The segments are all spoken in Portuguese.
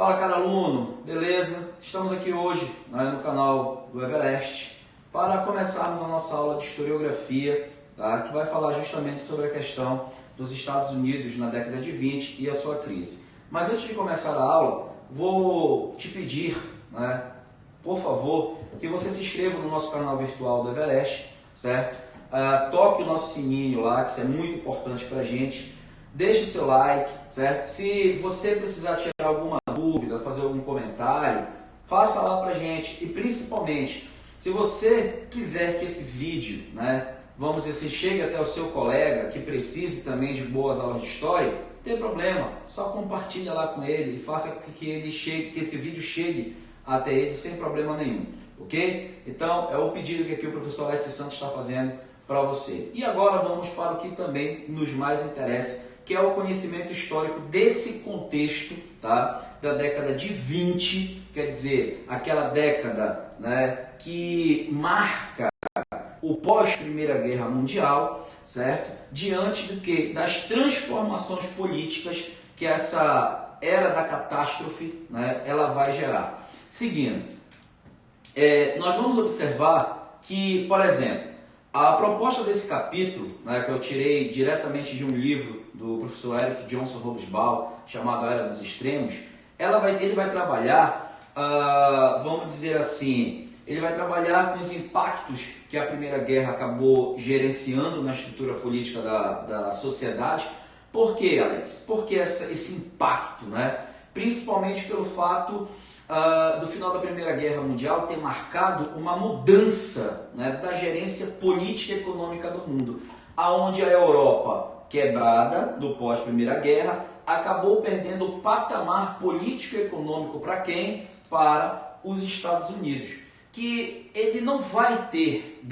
Fala, cara aluno, beleza? Estamos aqui hoje no canal do Everest para começarmos a nossa aula de historiografia, tá? Que vai falar justamente sobre a questão dos Estados Unidos na década de 20 e a sua crise. Mas antes de começar a aula, vou te pedir, por favor, que você se inscreva no nosso canal virtual do Everest, certo? Toque o nosso sininho lá, que isso é muito importante para a gente. Deixe seu like, certo? Se você precisar tirar alguma dúvida, fazer algum comentário, faça lá pra gente. E principalmente, se você quiser que esse vídeo, vamos dizer assim, chegue até o seu colega que precise também de boas aulas de história, não tem problema, só compartilha lá com ele e faça que esse vídeo chegue até ele sem problema nenhum, ok? Então, é o pedido que aqui o professor Edson Santos está fazendo para você. E agora vamos para o que também nos mais interessa, que é o conhecimento histórico desse contexto, tá? Da década de 20, quer dizer, aquela década que marca o pós-Primeira Guerra Mundial, certo? Diante do que? Das transformações políticas que essa era da catástrofe ela vai gerar. Seguindo, nós vamos observar que, por exemplo, a proposta desse capítulo, que eu tirei diretamente de um livro do professor Eric Johnson Hobsbawm, chamado A Era dos Extremos, ele vai trabalhar, vamos dizer assim, ele vai trabalhar com os impactos que a Primeira Guerra acabou gerenciando na estrutura política da sociedade. Por quê, Alex? Por que esse impacto? Principalmente pelo fato do final da Primeira Guerra Mundial ter marcado uma mudança da gerência política e econômica do mundo, aonde a Europa, quebrada do pós-Primeira Guerra, acabou perdendo o patamar político e econômico para quem? Para os Estados Unidos, que ele não vai ter,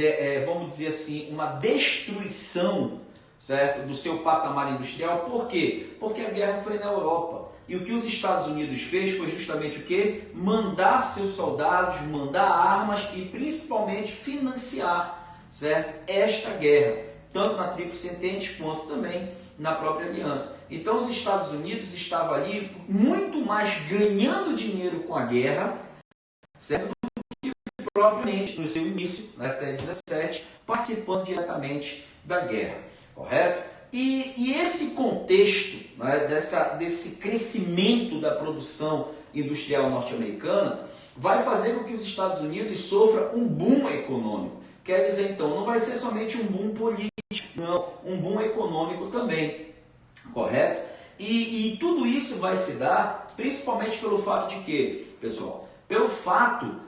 vamos dizer assim, uma destruição, certo, do seu patamar industrial. Por quê? Porque a guerra foi na Europa. E o que os Estados Unidos fez foi justamente o quê? Mandar seus soldados, mandar armas e principalmente financiar, certo, esta guerra, tanto na Tríplice Entente quanto também na própria aliança. Então os Estados Unidos estavam ali muito mais ganhando dinheiro com a guerra, certo, do que propriamente no seu início, até 17, participando diretamente da guerra, correto? E esse contexto desse crescimento da produção industrial norte-americana vai fazer com que os Estados Unidos sofram um boom econômico. Quer dizer, então, não vai ser somente um boom político, não, um boom econômico também, correto? E tudo isso vai se dar principalmente pelo fato de quê, pessoal? Pelo fato,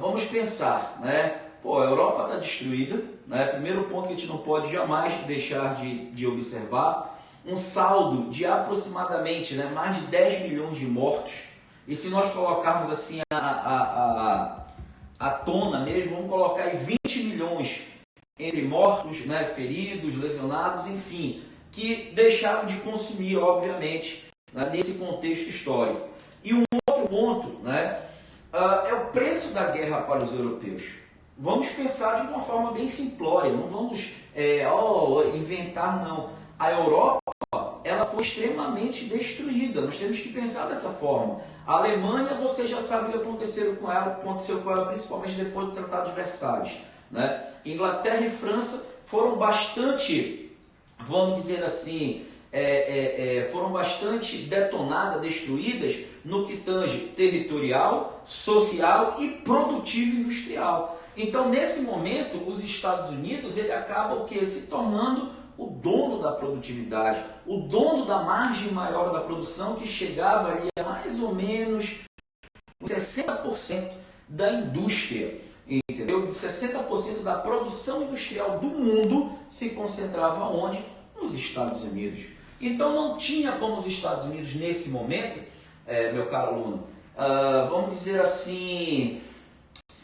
vamos pensar, a Europa está destruída, primeiro ponto que a gente não pode jamais deixar de observar, um saldo de aproximadamente mais de 10 milhões de mortos. E se nós colocarmos assim a tona mesmo, vamos colocar aí 20 milhões entre mortos, feridos, lesionados, enfim, que deixaram de consumir, obviamente, nesse contexto histórico. E um outro ponto é o preço da guerra para os europeus. Vamos pensar de uma forma bem simplória, não vamos inventar, não. A Europa ela foi extremamente destruída, nós temos que pensar dessa forma. A Alemanha, você já sabe o que aconteceu com ela principalmente depois do Tratado de Versalhes. Inglaterra e França foram bastante, vamos dizer assim, foram bastante detonadas, destruídas no que tange territorial, social e produtivo industrial. Então, nesse momento, os Estados Unidos ele acaba se tornando o dono da produtividade, o dono da margem maior da produção, que chegava ali a mais ou menos 60% da indústria, entendeu? 60% da produção industrial do mundo se concentrava onde? Nos Estados Unidos. Então, não tinha como os Estados Unidos, nesse momento, meu caro aluno, vamos dizer assim,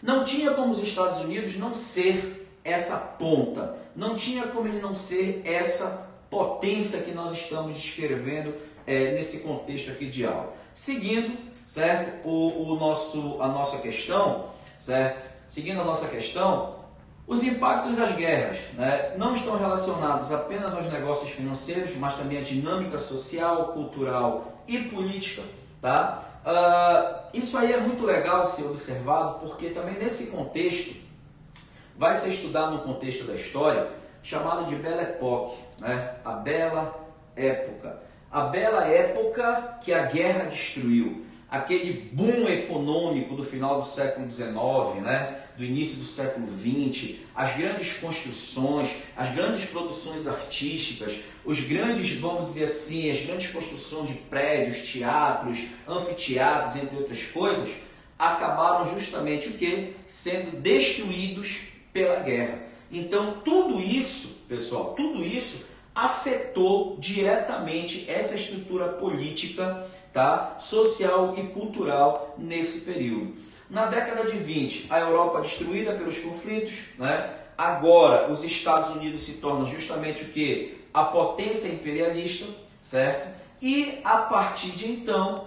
não tinha como os Estados Unidos não ser essa ponta, não tinha como ele não ser essa potência que nós estamos descrevendo nesse contexto aqui de aula. Seguindo, certo, a nossa questão, certo? Seguindo a nossa questão, os impactos das guerras não estão relacionados apenas aos negócios financeiros, mas também à dinâmica social, cultural e política tá? Isso aí é muito legal ser observado, porque também nesse contexto vai ser estudado no contexto da história chamado de Belle Époque, né? A Bela Época. A Bela Época que a guerra destruiu, aquele boom econômico do final do século XIX, né? Do início do século XX, as grandes construções, as grandes produções artísticas, os grandes, vamos dizer assim, as grandes construções de prédios, teatros, anfiteatros, entre outras coisas, acabaram justamente o quê? Sendo destruídos pela guerra. Então, tudo isso, pessoal, tudo isso afetou diretamente essa estrutura política, tá? Social e cultural nesse período. Na década de 20, a Europa destruída pelos conflitos, né? Agora, os Estados Unidos se tornam justamente o quê? A potência imperialista, certo? E a partir de então,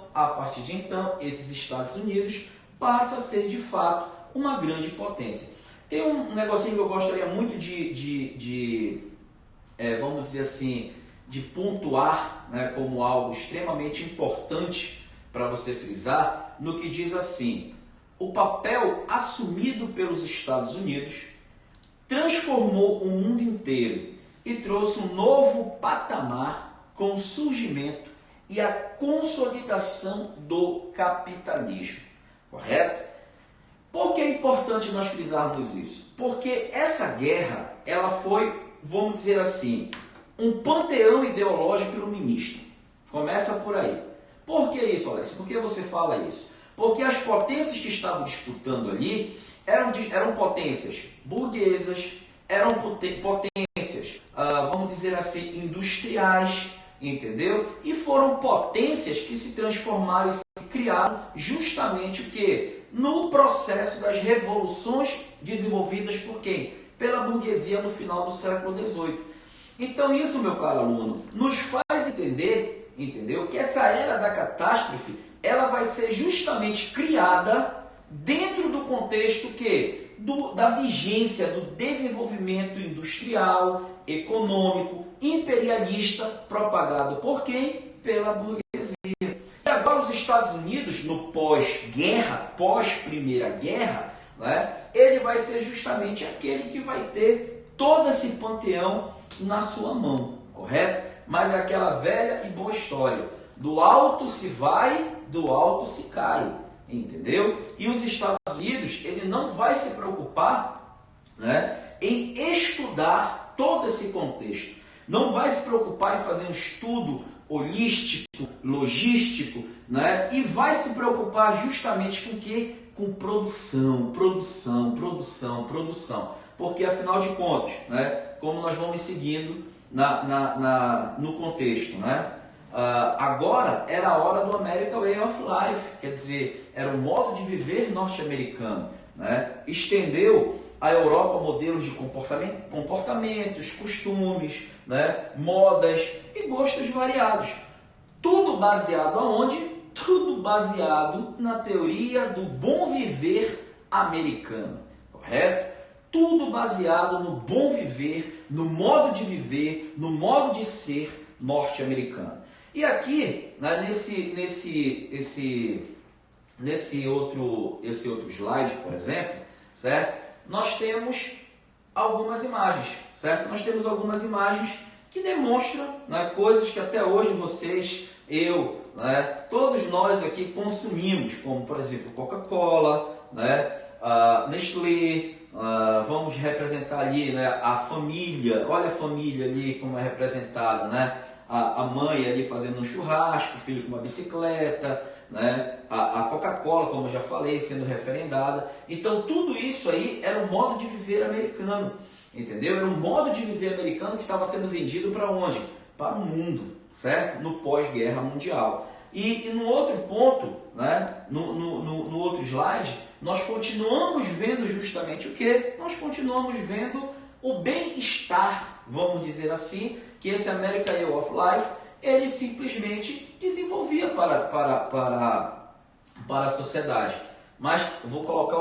esses Estados Unidos passa a ser de fato uma grande potência. Tem um negocinho que eu gostaria muito vamos dizer assim, de pontuar, né, como algo extremamente importante para você frisar, no que diz assim: o papel assumido pelos Estados Unidos transformou o mundo inteiro e trouxe um novo patamar com o surgimento e a consolidação do capitalismo. Correto? Por que é importante nós frisarmos isso? Porque essa guerra, ela foi, vamos dizer assim, um panteão ideológico iluminista. Começa por aí. Por que isso, Alex? Por que você fala isso? Porque as potências que estavam disputando ali eram potências burguesas, eram potências, vamos dizer assim, industriais, entendeu? E foram potências que se transformaram e se criaram justamente o quê? No processo das revoluções desenvolvidas por quem? Pela burguesia no final do século XVIII. Então isso, meu caro aluno, nos faz entender, entendeu? Que essa era da catástrofe, ela vai ser justamente criada dentro do contexto que? Da vigência do desenvolvimento industrial, econômico, imperialista, propagado por quem? Pela burguesia. E agora os Estados Unidos, no pós-guerra, pós-primeira guerra, né, ele vai ser justamente aquele que vai ter todo esse panteão na sua mão, correto? Mas é aquela velha e boa história: do alto se vai, do alto se cai, entendeu? E os Estados Unidos, ele não vai se preocupar, né, em estudar todo esse contexto, não vai se preocupar em fazer um estudo holístico, logístico, né, e vai se preocupar justamente com o quê? Com produção. Porque, afinal de contas, né, como nós vamos seguindo no contexto, né, agora era a hora do American Way of Life, quer dizer, era o modo de viver norte-americano, né, estendeu à Europa modelos de comportamentos, costumes, né, modas e gostos variados. Tudo baseado aonde? Tudo baseado na teoria do bom viver americano, correto? Tudo baseado no bom viver, no modo de viver, no modo de ser norte-americano. E aqui, né, nesse outro slide, por exemplo, certo? Nós temos algumas imagens, certo? Nós temos algumas imagens que demonstram, né, coisas que até hoje vocês, eu, né, todos nós aqui consumimos, como, por exemplo, Coca-Cola, né, Nestlé. Vamos representar ali, né, a família. Olha a família ali como é representada, né? A mãe ali fazendo um churrasco, o filho com uma bicicleta, né? A Coca-Cola, como eu já falei, sendo referendada. Então tudo isso aí era um modo de viver americano, entendeu? Era um modo de viver americano que estava sendo vendido para onde? Para o mundo, certo? No pós-guerra mundial. E no outro ponto, né, no outro slide, nós continuamos vendo justamente o que? Nós continuamos vendo o bem-estar, vamos dizer assim, que esse American Way of Life, ele simplesmente desenvolvia para a sociedade. Mas eu vou colocar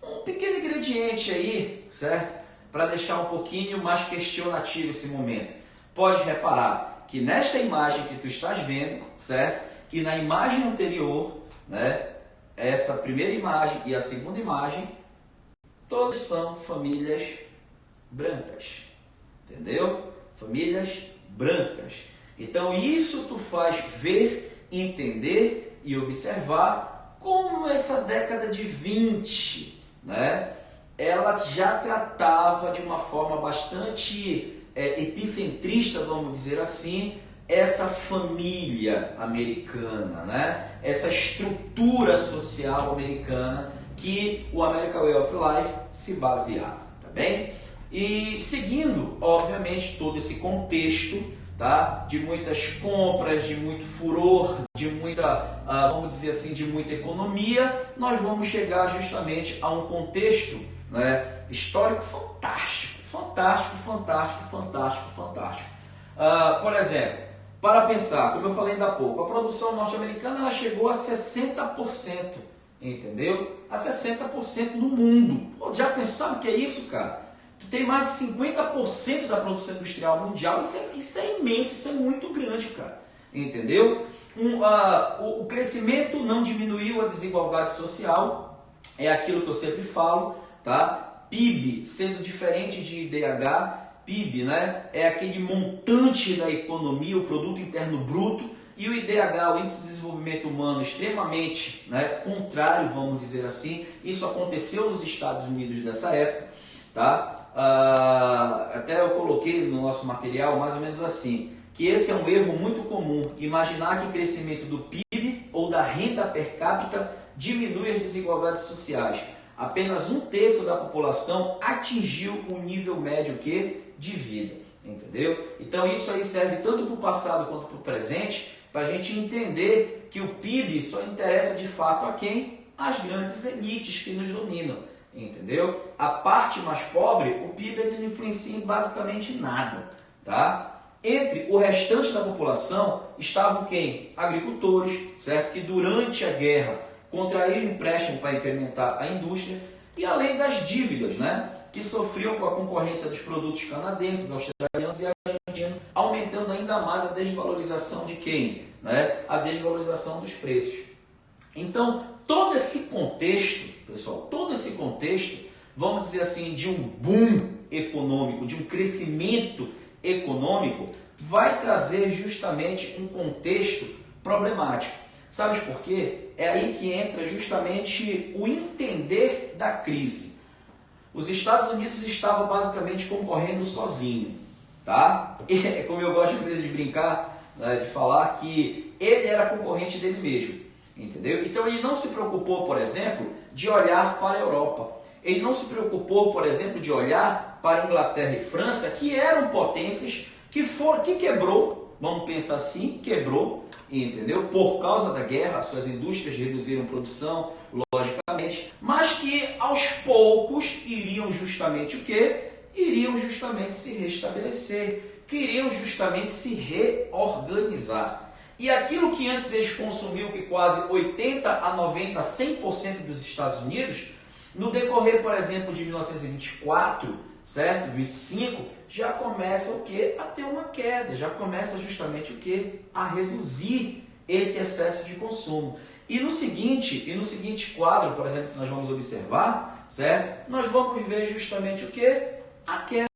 um pequeno ingrediente aí, certo? Para deixar um pouquinho mais questionativo esse momento. Pode reparar, que nesta imagem que tu estás vendo, certo? E na imagem anterior, né? Essa primeira imagem e a segunda imagem, todas são famílias brancas, entendeu? Famílias brancas. Então isso tu faz ver, entender e observar como essa década de 20, né? Ela já tratava de uma forma bastante epicentrista, vamos dizer assim, essa família americana, né? Essa estrutura social americana que o American Way of Life se baseava, tá bem? E seguindo, obviamente, todo esse contexto, tá? De muitas compras, de muito furor, de muita, vamos dizer assim, de muita economia, nós vamos chegar justamente a um contexto, né, histórico fantástico, fantástico, fantástico, fantástico, fantástico. Por exemplo, para pensar, como eu falei ainda há pouco, a produção norte-americana ela chegou a 60%, entendeu? A 60% no mundo. Pô, já pensou, sabe o que é isso, cara? Tu tem mais de 50% da produção industrial mundial, isso é imenso, isso é muito grande, cara. Entendeu? O crescimento não diminuiu a desigualdade social, é aquilo que eu sempre falo, tá? PIB, sendo diferente de IDH, PIB, né, é aquele montante da economia, o Produto Interno Bruto, e o IDH, o Índice de Desenvolvimento Humano, extremamente, né, contrário, vamos dizer assim. Isso aconteceu nos Estados Unidos nessa época, tá? Até eu coloquei no nosso material mais ou menos assim, que esse é um erro muito comum, imaginar que o crescimento do PIB ou da renda per capita diminui as desigualdades sociais. Apenas 1/3 da população atingiu um nível médio de vida, entendeu? Então isso aí serve tanto para o passado quanto para o presente, para a gente entender que o PIB só interessa de fato a quem? As grandes elites que nos dominam, entendeu? A parte mais pobre, o PIB ele não influencia em basicamente nada, tá? Entre o restante da população estavam quem? Agricultores, certo? Que durante a guerra contraíram empréstimo para incrementar a indústria, e além das dívidas, né, que sofriam com a concorrência dos produtos canadenses, australianos e argentinos, aumentando ainda mais a desvalorização de quem? Né? A desvalorização dos preços. Então, todo esse contexto, pessoal, todo esse contexto, vamos dizer assim, de um boom econômico, de um crescimento econômico, vai trazer justamente um contexto problemático. Sabe por quê? É aí que entra justamente o entender da crise. Os Estados Unidos estavam basicamente concorrendo sozinho, tá? E, como eu gosto às vezes de brincar, né, de falar que ele era concorrente dele mesmo, entendeu? Então ele não se preocupou, por exemplo, de olhar para a Europa. Ele não se preocupou, por exemplo, de olhar para a Inglaterra e França, que eram potências que quebrou, vamos pensar assim, quebrou, entendeu? Por causa da guerra, suas indústrias reduziram produção, logicamente, mas que aos poucos iriam justamente o quê? Iriam justamente se restabelecer, queriam justamente se reorganizar. E aquilo que antes eles consumiam, que quase 80 a 90, 100% dos Estados Unidos, no decorrer, por exemplo, de 1924, certo? 25, já começa o quê? A ter uma queda, já começa justamente o quê? A reduzir esse excesso de consumo. E no seguinte quadro, por exemplo, que nós vamos observar, certo? Nós vamos ver justamente o quê? A quebra.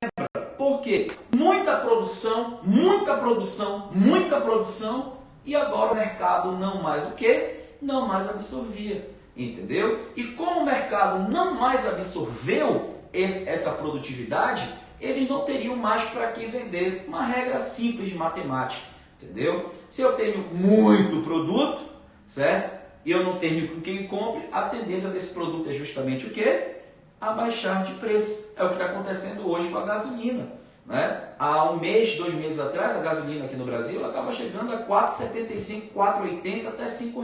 Por quê? Muita produção, muita produção, muita produção, e agora o mercado não mais o quê? Não mais absorvia, entendeu? E como o mercado não mais absorveu essa produtividade, eles não teriam mais para que vender. Uma regra simples de matemática, entendeu? Se eu tenho muito produto, certo? E eu não tenho com quem compre, a tendência desse produto é justamente o quê? A baixar de preço. É o que está acontecendo hoje com a gasolina, né? Há um mês, 2 meses atrás, a gasolina aqui no Brasil estava chegando a R$ 4,75, R$ 4,80 até R$ 5.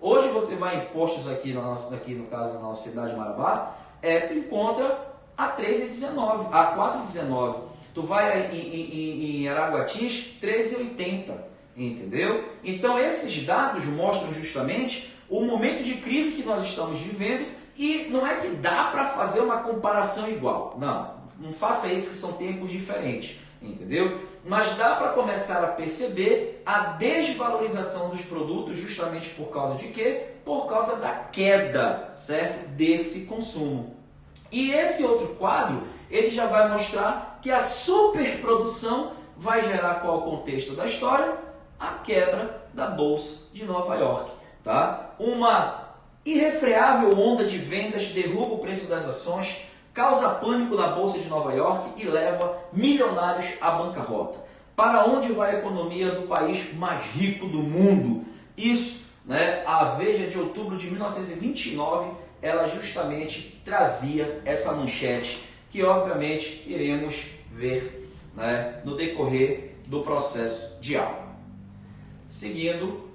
Hoje você vai em postos aqui no caso na nossa cidade de Marabá, encontra a 3,19, a 4,19. Tu vai em Araguatis, 13,80, entendeu? Então esses dados mostram justamente o momento de crise que nós estamos vivendo, e não é que dá para fazer uma comparação igual. Não faça isso, que são tempos diferentes. entendeu? Mas dá para começar a perceber a desvalorização dos produtos justamente por causa de quê? Por causa da queda, certo? Desse consumo. E esse outro quadro, ele já vai mostrar que a superprodução vai gerar qual o contexto da história? A quebra da Bolsa de Nova York, tá? Uma irrefreável onda de vendas derruba o preço das ações, causa pânico na Bolsa de Nova York e leva milionários à bancarrota. Para onde vai a economia do país mais rico do mundo? Isso, né? A Veja de outubro de 1929, ela justamente trazia essa manchete que obviamente iremos ver, né, no decorrer do processo de aula. Seguindo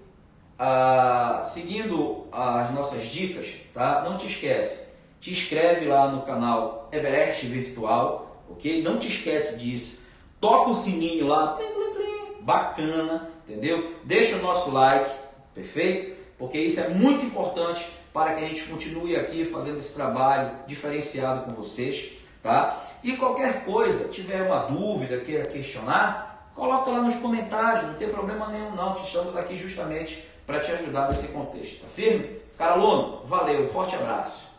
as nossas dicas, tá? Não te esquece, te inscreve lá no canal Everest Virtual, ok? Não te esquece disso. Toca o sininho lá, plim, plim, plim, bacana, entendeu? Deixa o nosso like, perfeito? Porque isso é muito importante para que a gente continue aqui fazendo esse trabalho diferenciado com vocês, tá? E qualquer coisa, tiver uma dúvida, queira questionar, coloca lá nos comentários, não tem problema nenhum não, estamos aqui justamente para te ajudar nesse contexto, tá firme? Cara aluno, valeu, forte abraço!